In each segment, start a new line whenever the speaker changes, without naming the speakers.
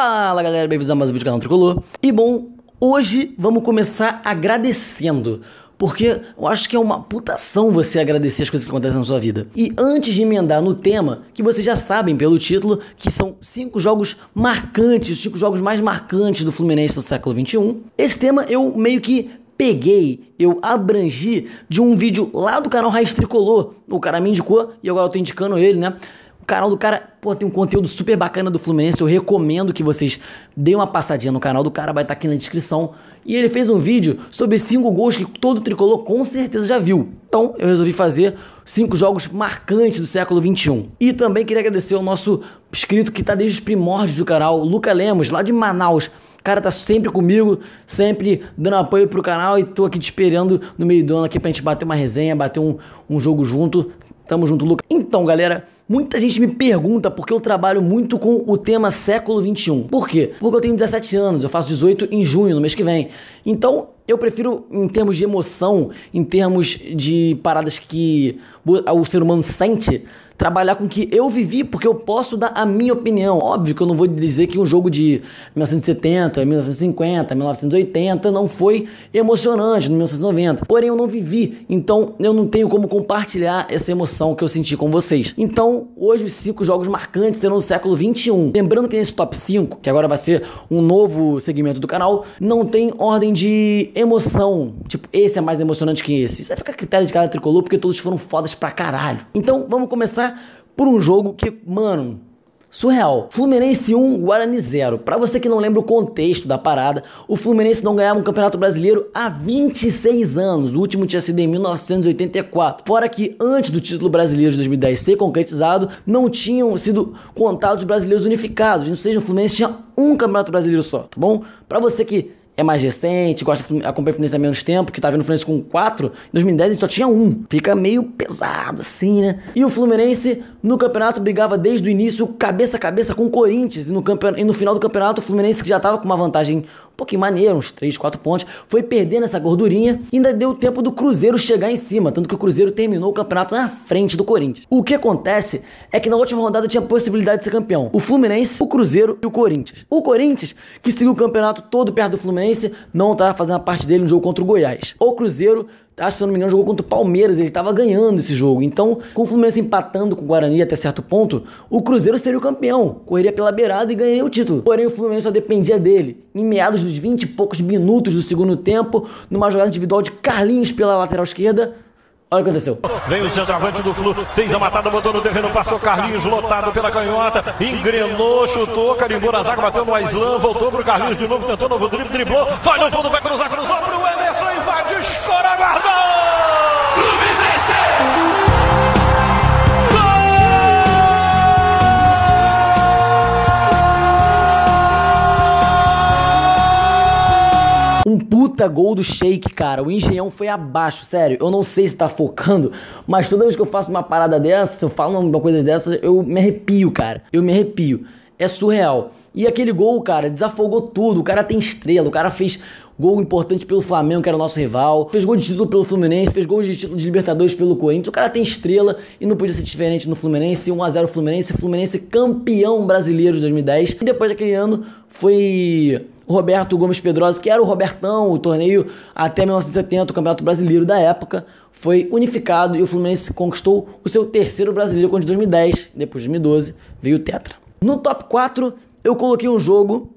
Fala galera, bem-vindos a mais um vídeo do canal Tricolor. E bom, hoje vamos começar agradecendo, porque eu acho que é uma putação você agradecer as coisas que acontecem na sua vida. E antes de emendar no tema, que vocês já sabem pelo título, que são 5 jogos marcantes, os 5 jogos mais marcantes do Fluminense do século XXI, esse tema eu meio que eu abrangi de um vídeo lá do canal Raiz Tricolor. O cara me indicou e agora eu tô indicando ele, né? O canal do cara, pô, tem um conteúdo super bacana do Fluminense. Eu recomendo que vocês deem uma passadinha no canal do cara, vai estar aqui na descrição. E ele fez um vídeo sobre 5 gols que todo tricolor com certeza já viu. Então eu resolvi fazer 5 jogos marcantes do século XXI. E também queria agradecer ao nosso inscrito que tá desde os primórdios do canal, Luca Lemos, lá de Manaus. O cara tá sempre comigo, sempre dando apoio pro canal e tô aqui te esperando no meio do ano aqui pra gente bater uma resenha, bater um jogo junto. Tamo junto, Luca. Então, galera, muita gente me pergunta porque eu trabalho muito com o tema século XXI. Por quê? Porque eu tenho 17 anos, eu faço 18 em junho, no mês que vem. Então, eu prefiro, em termos de emoção, em termos de paradas que o ser humano sente, trabalhar com o que eu vivi, porque eu posso dar a minha opinião. Óbvio que eu não vou dizer que um jogo de 1970, 1950, 1980 não foi emocionante, no 1990. Porém, eu não vivi, então eu não tenho como compartilhar essa emoção que eu senti com vocês. Então, hoje os 5 jogos marcantes serão do século XXI. Lembrando que nesse top 5, que agora vai ser um novo segmento do canal, não tem ordem de emoção. Tipo, esse é mais emocionante que esse. Isso vai ficar a critério de cada tricolor, porque todos foram fodas pra caralho. Então, vamos começar por um jogo que, mano, surreal. Fluminense 1, Guarani 0. Pra você que não lembra o contexto da parada, o Fluminense não ganhava um Campeonato Brasileiro há 26 anos. O último tinha sido em 1984. Fora que antes do título brasileiro de 2010 ser concretizado, não tinham sido contados brasileiros unificados. Ou seja, o Fluminense tinha um Campeonato Brasileiro só, tá bom? Pra você que é mais recente, gosta de acompanhar o Fluminense há menos tempo, que tá vendo o Fluminense com 4, em 2010 ele só tinha 1. Fica meio pesado assim, né? E o Fluminense no campeonato brigava desde o início cabeça a cabeça com o Corinthians, e no final do campeonato o Fluminense, que já tava com uma vantagem um pouquinho maneira, uns 3, 4 pontos, foi perdendo essa gordurinha e ainda deu tempo do Cruzeiro chegar em cima, tanto que o Cruzeiro terminou o campeonato na frente do Corinthians. O que acontece é que na última rodada tinha a possibilidade de ser campeão o Fluminense, o Cruzeiro e o Corinthians. O Corinthians, que seguiu o campeonato todo perto do Fluminense, não estava fazendo a parte dele no jogo contra o Goiás. O Cruzeiro, acho que se eu não me engano, jogou contra o Palmeiras, ele estava ganhando esse jogo. Então, com o Fluminense empatando com o Guarani até certo ponto, o Cruzeiro seria o campeão, correria pela beirada e ganharia o título. Porém, o Fluminense só dependia dele. Em meados dos 20 e poucos minutos do segundo tempo, numa jogada individual de Carlinhos pela lateral esquerda, olha o que aconteceu.
Vem o centroavante do Flu, fez a matada, botou no terreno, passou Carlinhos, lotado pela canhota, engrenou, chutou, carimbou na zaga, bateu no Aislan, voltou pro Carlinhos de novo, tentou novo drible, driblou, vai no fundo, vai cruzar pro Emerson e vai descorar, guardou! Fluminense!
Um puta gol do Sheik, cara. O Engenhão foi abaixo, sério. Eu não sei se tá focando, mas toda vez que eu faço uma parada dessa, se eu falo uma coisa dessas, eu me arrepio, cara. Eu me arrepio. É surreal. E aquele gol, cara, desafogou tudo. O cara tem estrela, o cara fez gol importante pelo Flamengo, que era o nosso rival. Fez gol de título pelo Fluminense, fez gol de título de Libertadores pelo Corinthians. O cara tem estrela e não podia ser diferente no Fluminense. 1-0 Fluminense, Fluminense campeão brasileiro de 2010. E depois daquele ano foi o Roberto Gomes Pedrosa, que era o Robertão, o torneio até 1970, o Campeonato Brasileiro da época, foi unificado e o Fluminense conquistou o seu 3º brasileiro com de 2010, depois de 2012 veio o Tetra. No top 4 eu coloquei um jogo,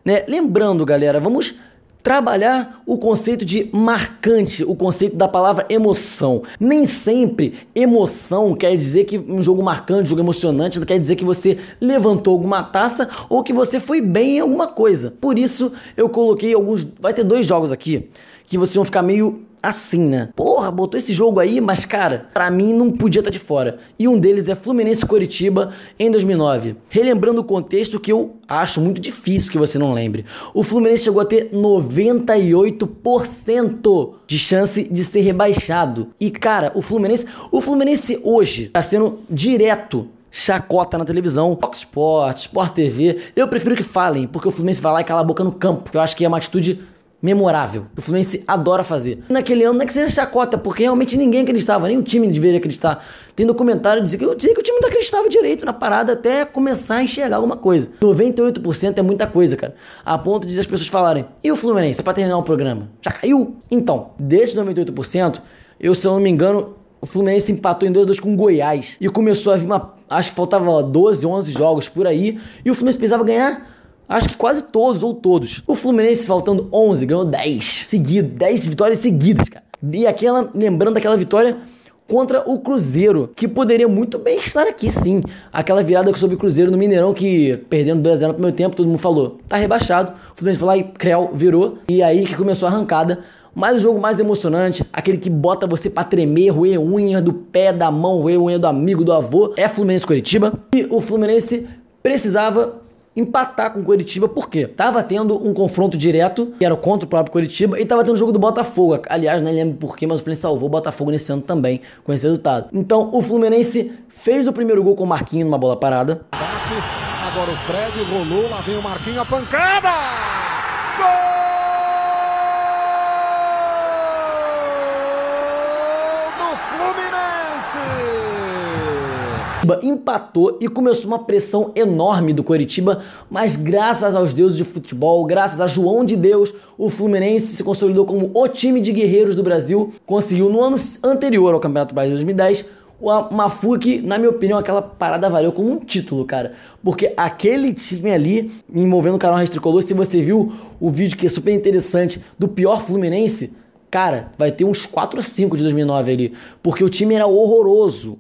né? Lembrando, galera, vamos trabalhar o conceito de marcante, o conceito da palavra emoção. Nem sempre emoção quer dizer que um jogo marcante, um jogo emocionante, não quer dizer que você levantou alguma taça ou que você foi bem em alguma coisa. Por isso eu coloquei alguns... Vai ter 2 jogos aqui que vocês vão ficar meio assim, né? Porra, botou esse jogo aí, mas cara, pra mim não podia estar de fora. E um deles é Fluminense Coritiba em 2009. Relembrando o contexto que eu acho muito difícil que você não lembre. O Fluminense chegou a ter 98% de chance de ser rebaixado. E cara, o Fluminense hoje tá sendo direto chacota na televisão, Fox Sports, Sport TV. Eu prefiro que falem, porque o Fluminense vai lá e cala a boca no campo, que eu acho que é uma atitude memorável. O Fluminense adora fazer. Naquele ano não é que seja chacota, porque realmente ninguém acreditava, nem o time deveria acreditar. Tem documentário dizendo que o time não acreditava direito na parada até começar a enxergar alguma coisa. 98% é muita coisa, cara. A ponto de as pessoas falarem, e o Fluminense, pra terminar o programa? Já caiu? Então, desses 98%, se eu não me engano, o Fluminense empatou em 2-2 com o Goiás. E começou a vir acho que faltava 12, 11 jogos por aí. E o Fluminense precisava ganhar, acho que quase todos ou todos. O Fluminense, faltando 11, ganhou 10 seguidos. 10 vitórias seguidas, cara. E lembrando daquela vitória contra o Cruzeiro, que poderia muito bem estar aqui, sim. Aquela virada sobre o Cruzeiro no Mineirão, que perdendo 2-0 no primeiro tempo, todo mundo falou, tá rebaixado. O Fluminense foi lá e Creu virou. E aí que começou a arrancada. Mas o jogo mais emocionante, aquele que bota você pra tremer, roer unha do pé, da mão, roer unha do amigo, do avô, é Fluminense Coritiba. E o Fluminense precisava empatar com o Coritiba, por quê? Tava tendo um confronto direto, que era contra o próprio Coritiba, e tava tendo um jogo do Botafogo. Aliás, nem lembro porquê, mas o Fluminense salvou o Botafogo nesse ano também, com esse resultado. Então, o Fluminense fez o primeiro gol com o Marquinhos numa bola parada.
Bate, agora o Fred rolou, lá vem o Marquinhos, a pancada! Gol!
Empatou e começou uma pressão enorme do Coritiba, mas graças aos deuses de futebol, graças a João de Deus, o Fluminense se consolidou como o time de guerreiros do Brasil, conseguiu no ano anterior ao Campeonato Brasileiro de 2010 uma fuga que, na minha opinião, aquela parada valeu como um título, cara, porque aquele time ali, envolvendo o canal Raiz Tricolor, se você viu o vídeo que é super interessante do pior Fluminense, cara, vai ter uns 4 ou 5 de 2009 ali, porque o time era horroroso,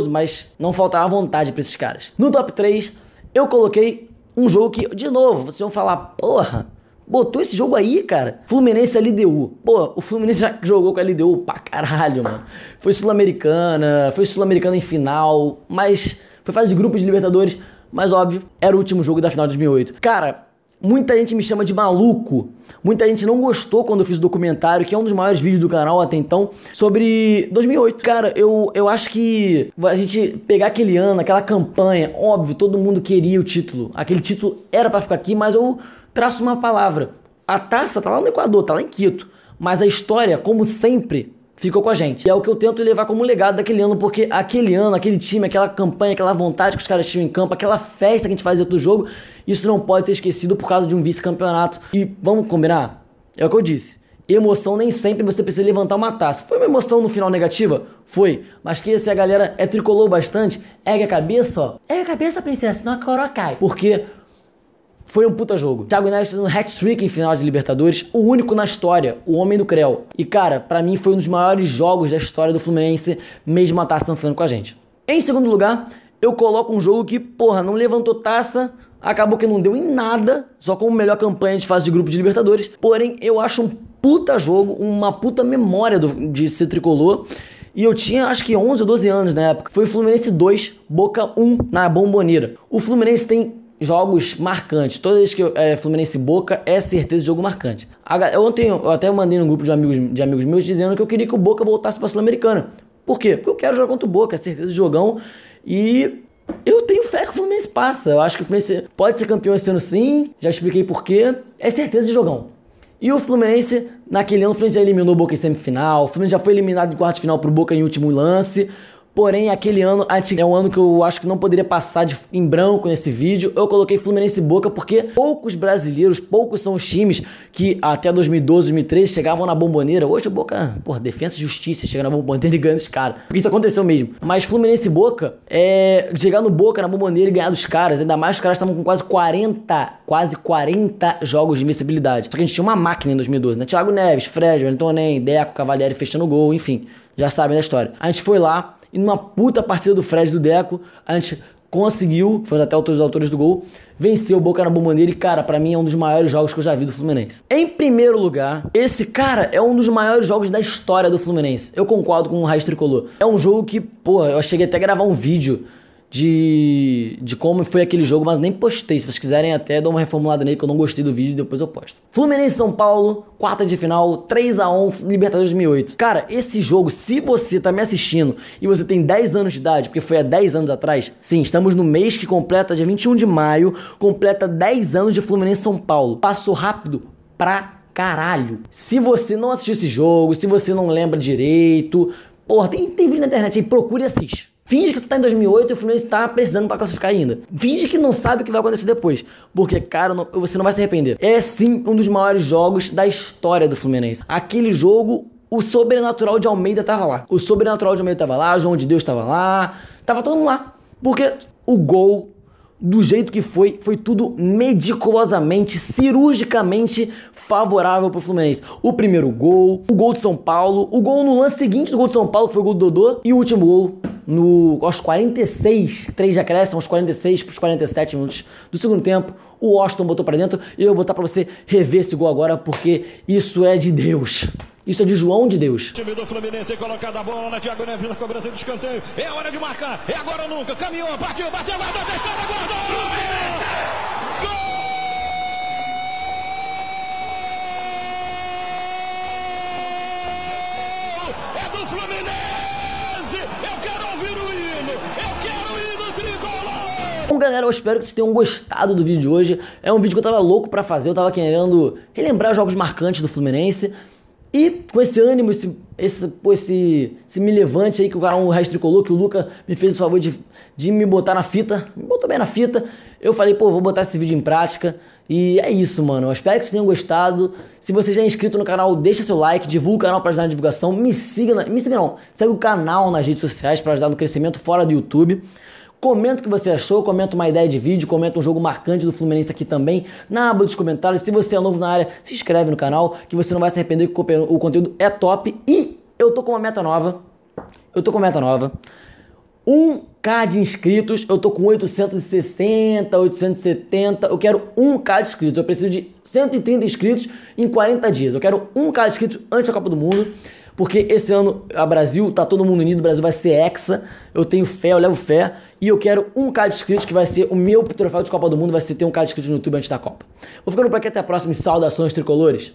mas não faltava vontade pra esses caras. No top 3, eu coloquei um jogo que, de novo, vocês vão falar, porra, botou esse jogo aí, cara? Fluminense LDU. Pô, o Fluminense já jogou com a LDU pra caralho, mano. Foi Sul-Americana em final, mas foi fase de grupo de Libertadores, mas óbvio, era o último jogo da final de 2008. Cara, muita gente me chama de maluco, muita gente não gostou quando eu fiz o documentário, que é um dos maiores vídeos do canal até então, sobre 2008. Cara, eu acho que a gente pegar aquele ano, aquela campanha, óbvio, todo mundo queria o título. Aquele título era pra ficar aqui, mas eu traço uma palavra. A taça tá lá no Equador, tá lá em Quito, mas a história, como sempre, ficou com a gente. E é o que eu tento levar como legado daquele ano, porque aquele ano, aquele time, aquela campanha, aquela vontade que os caras tinham em campo, aquela festa que a gente fazia do jogo, isso não pode ser esquecido por causa de um vice-campeonato. E vamos combinar? É o que eu disse. Emoção nem sempre você precisa levantar uma taça. Foi uma emoção no final negativa? Foi. Mas que se a galera tricolor bastante, ergue a cabeça, ó. Ergue a cabeça, princesa, senão a coroa cai. Porque foi um puta jogo. Thiago Neves fez um hat-trick em final de Libertadores, o único na história, o homem do Creu. E cara, pra mim foi um dos maiores jogos da história do Fluminense, mesmo a taça não ficando com a gente. Em segundo lugar, eu coloco um jogo que, porra, não levantou taça, acabou que não deu em nada, só como melhor campanha de fase de grupo de Libertadores. Porém, eu acho um puta jogo, uma puta memória de ser tricolor. E eu tinha acho que 11 ou 12 anos na época. Foi Fluminense 2, Boca 1 na Bombonera. O Fluminense tem jogos marcantes. Toda vez que Fluminense e Boca é certeza de jogo marcante. Ontem eu até mandei no grupo de amigos meus dizendo que eu queria que o Boca voltasse pra Sul-Americana. Por quê? Porque eu quero jogar contra o Boca, é certeza de jogão. E eu tenho fé que o Fluminense passa. Eu acho que o Fluminense pode ser campeão esse ano sim. Já expliquei por quê. É certeza de jogão. E o Fluminense, naquele ano, o Fluminense já eliminou o Boca em semifinal. O Fluminense já foi eliminado em quarto de final pro Boca em último lance. Porém, aquele ano é um ano que eu acho que não poderia passar em branco nesse vídeo. Eu coloquei Fluminense e Boca porque poucos brasileiros, poucos são os times que até 2012, 2013 chegavam na Bombonera. Hoje o Boca, porra, Defensa e Justiça, chega na Bombonera e ganha dos caras. Porque isso aconteceu mesmo. Mas Fluminense e Boca, chegar no Boca, na Bombonera e ganhar dos caras, ainda mais os caras estavam com quase 40 jogos de invencibilidade. Só que a gente tinha uma máquina em 2012, né? Thiago Neves, Fred, Antonem, Deco, Cavalieri fechando o gol, enfim. Já sabem da história. A gente foi lá, e numa puta partida do Fred e do Deco, a gente conseguiu, foram até os autores do gol, vencer o Boca na Bombonera e, cara, pra mim é um dos maiores jogos que eu já vi do Fluminense. Em primeiro lugar, esse, cara, é um dos maiores jogos da história do Fluminense. Eu concordo com o Raiz Tricolor. É um jogo que, pô, eu cheguei até a gravar um vídeo de como foi aquele jogo, mas nem postei. Se vocês quiserem até dar uma reformulada nele, que eu não gostei do vídeo, depois eu posto. Fluminense São Paulo, quarta de final, 3-1, Libertadores 2008. Cara, esse jogo, se você tá me assistindo e você tem 10 anos de idade, porque foi há 10 anos atrás, sim, estamos no mês que completa, dia 21 de maio, completa 10 anos de Fluminense São Paulo. Passou rápido pra caralho. Se você não assistiu esse jogo, se você não lembra direito, porra, tem vídeo na internet aí, procure e assiste. Finge que tu tá em 2008 e o Fluminense tá precisando pra classificar ainda. Finge que não sabe o que vai acontecer depois. Porque, cara, você não vai se arrepender. É sim um dos maiores jogos da história do Fluminense. Aquele jogo, o sobrenatural de Almeida tava lá. O sobrenatural de Almeida tava lá, o João de Deus tava lá. Tava todo mundo lá. Porque o gol, do jeito que foi tudo meticulosamente, cirurgicamente favorável pro Fluminense. O primeiro gol, o gol de São Paulo, o gol no lance seguinte do gol de São Paulo, que foi o gol do Dodô, e o último gol aos 46, 3 de acréscimo, aos 46 pros 47 minutos do segundo tempo, o Washington botou pra dentro, e eu vou botar pra você rever esse gol agora, porque isso é de Deus. Isso é de João de Deus.
Time do Fluminense colocada a bola, Thiago Neves na cobrança de escanteio. É hora de marcar, é agora ou nunca. Caminhou, bateu, guardou, testada, guardou! Fluminense! Gol! É do Fluminense! Eu quero ouvir o hino! Eu quero o hino tricolor!
Bom, galera, eu espero que vocês tenham gostado do vídeo de hoje. É um vídeo que eu tava louco pra fazer, eu tava querendo relembrar jogos marcantes do Fluminense. E com esse ânimo, esse me levante aí que o canal Raiz Tricolor, que o Luca me fez o favor de me botar na fita, me botou bem na fita, eu falei, pô, vou botar esse vídeo em prática. E é isso, mano, eu espero que vocês tenham gostado. Se você já é inscrito no canal, deixa seu like, divulga o canal pra ajudar na divulgação, segue o canal nas redes sociais pra ajudar no crescimento fora do YouTube. Comenta o que você achou, comenta uma ideia de vídeo, comenta um jogo marcante do Fluminense aqui também na aba dos comentários. Se você é novo na área, se inscreve no canal, que você não vai se arrepender, que o conteúdo é top. E eu tô com uma meta nova. 1K de inscritos, eu tô com 860, 870, eu quero 1K de inscritos. Eu preciso de 130 inscritos em 40 dias. Eu quero 1K de inscritos antes da Copa do Mundo. Porque esse ano a Brasil, tá todo mundo unido, o Brasil vai ser hexa, eu tenho fé, eu levo fé, e eu quero 1K de inscritos, que vai ser o meu troféu de Copa do Mundo, vai ser ter 1K de inscritos no YouTube antes da Copa. Vou ficando por aqui, até a próxima, e saudações tricolores!